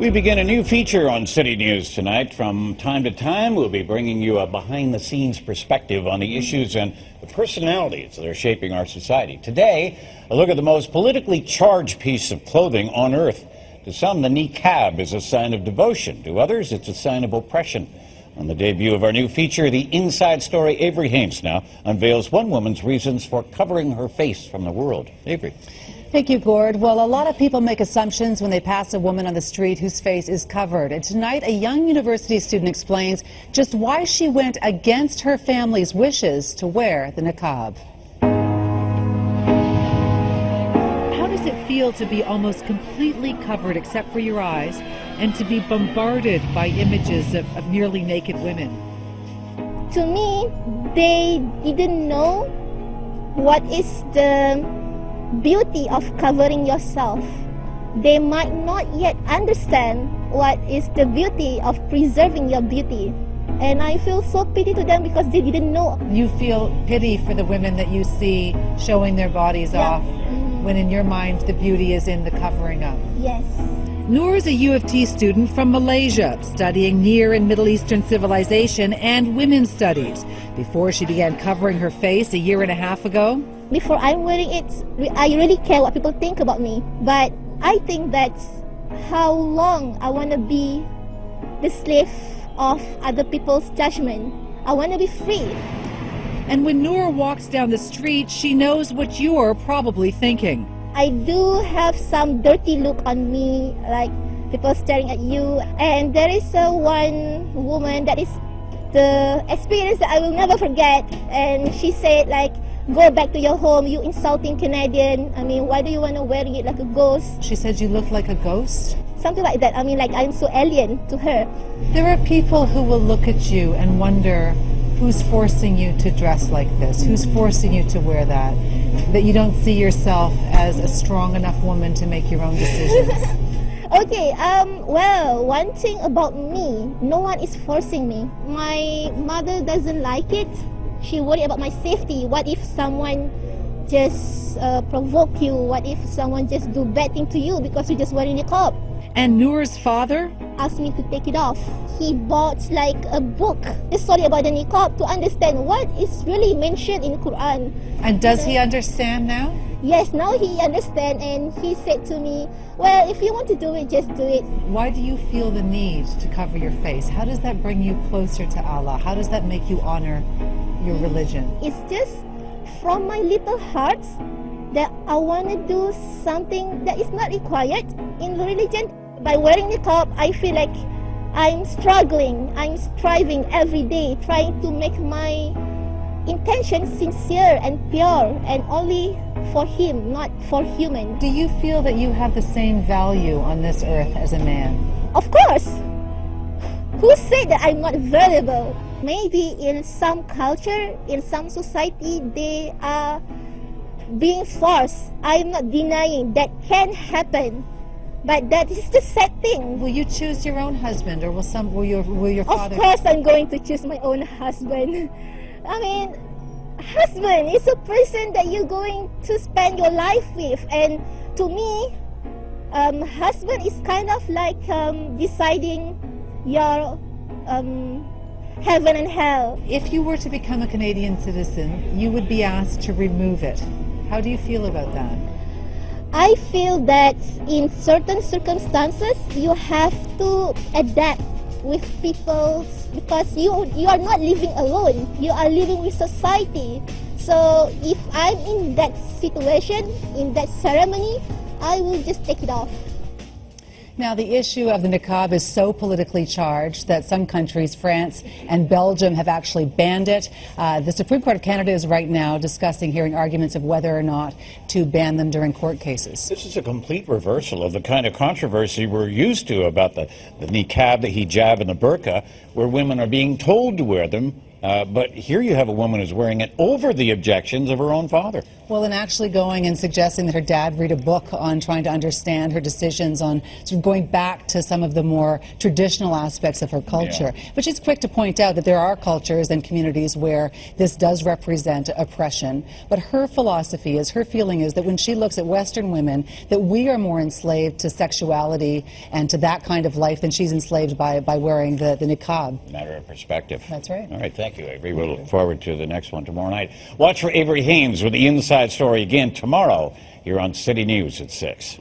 We begin a new feature on City News tonight. From time to time, we'll be bringing you a behind-the-scenes perspective on the issues and the personalities that are shaping our society. Today, a look at the most politically charged piece of clothing on earth. To some, the niqab is a sign of devotion. To others, it's a sign of oppression. On the debut of our new feature, The Inside Story, Avery Haines now unveils one woman's reasons for covering her face from the world. Avery. Thank you, Gord. Well, a lot of people make assumptions when they pass a woman on the street whose face is covered. And tonight, a young university student explains just why she went against her family's wishes to wear the niqab. How does it feel to be almost completely covered except for your eyes and to be bombarded by images of nearly naked women? To me, they didn't know what is the beauty of covering yourself. They might not yet understand what is the beauty of preserving your beauty. And I feel so pity to them because they didn't know. You feel pity for the women that you see showing their bodies off, when in your mind the beauty is in the covering up. Yes. Noor is a U of T student from Malaysia, studying Near and Middle Eastern civilization and women's studies. Before she began covering her face a year and a half ago, before I'm wearing it, I really care what people think about me. But I think that's how long I want to be the slave of other people's judgment. I want to be free. And when Noor walks down the street, she knows what you're probably thinking. I do have some dirty look on me, like people staring at you. And there is one woman that is the experience that I will never forget. And she said, like, go back to your home, you insulting Canadian. I mean, why do you want to wear it like a ghost? She said you look like a ghost? Something like that. I mean, like I'm so alien to her. There are people who will look at you and wonder who's forcing you to dress like this, who's forcing you to wear that you don't see yourself as a strong enough woman to make your own decisions. Okay, well, one thing about me, no one is forcing me. My mother doesn't like it. She worried about my safety. What if someone just provoke you? What if someone just do bad thing to you because you're just wearing a niqab? And Noor's father asked me to take it off. He bought like a book, a story about the niqab, to understand what is really mentioned in the Quran. And does he understand now? Yes, now he understands, and he said to me, well, if you want to do it, just do it. Why do you feel the need to cover your face? How does that bring you closer to Allah? How does that make you honor your religion? It's just from my little heart that I want to do something that is not required in religion. By wearing niqab, I feel like I'm struggling, I'm striving every day, trying to make my intention sincere and pure and only for him, not for human. Do you feel that you have the same value on this earth as a man? Of course. Who said that I'm not valuable? Maybe in some culture, in some society, they are being forced. I'm not denying that can happen. But that is the sad thing. Will you choose your own husband, or will your father? Of course I'm going to choose my own husband. I mean, husband is a person that you're going to spend your life with. And to me, husband is kind of like deciding your heaven and hell. If you were to become a Canadian citizen, you would be asked to remove it. How do you feel about that? I feel that in certain circumstances, you have to adapt with people because you are not living alone. You are living with society. So if I'm in that situation, in that ceremony, I will just take it off. Now, the issue of the niqab is so politically charged that some countries, France and Belgium, have actually banned it. The Supreme Court of Canada is right now discussing hearing arguments of whether or not to ban them during court cases. This is a complete reversal of the kind of controversy we're used to about the niqab, the hijab, and the burqa, where women are being told to wear them But here you have a woman who's wearing it over the objections of her own father. Well, and actually going and suggesting that her dad read a book on trying to understand her decisions, on sort of going back to some of the more traditional aspects of her culture. Yeah. But she's quick to point out that there are cultures and communities where this does represent oppression. But her philosophy is, her feeling is that when she looks at Western women, that we are more enslaved to sexuality and to that kind of life than she's enslaved by wearing the niqab. Matter of perspective. That's right. All right, thank you, Avery. We'll look forward to the next one tomorrow night. Watch for Avery Haynes with the Inside Story again tomorrow here on City News at 6.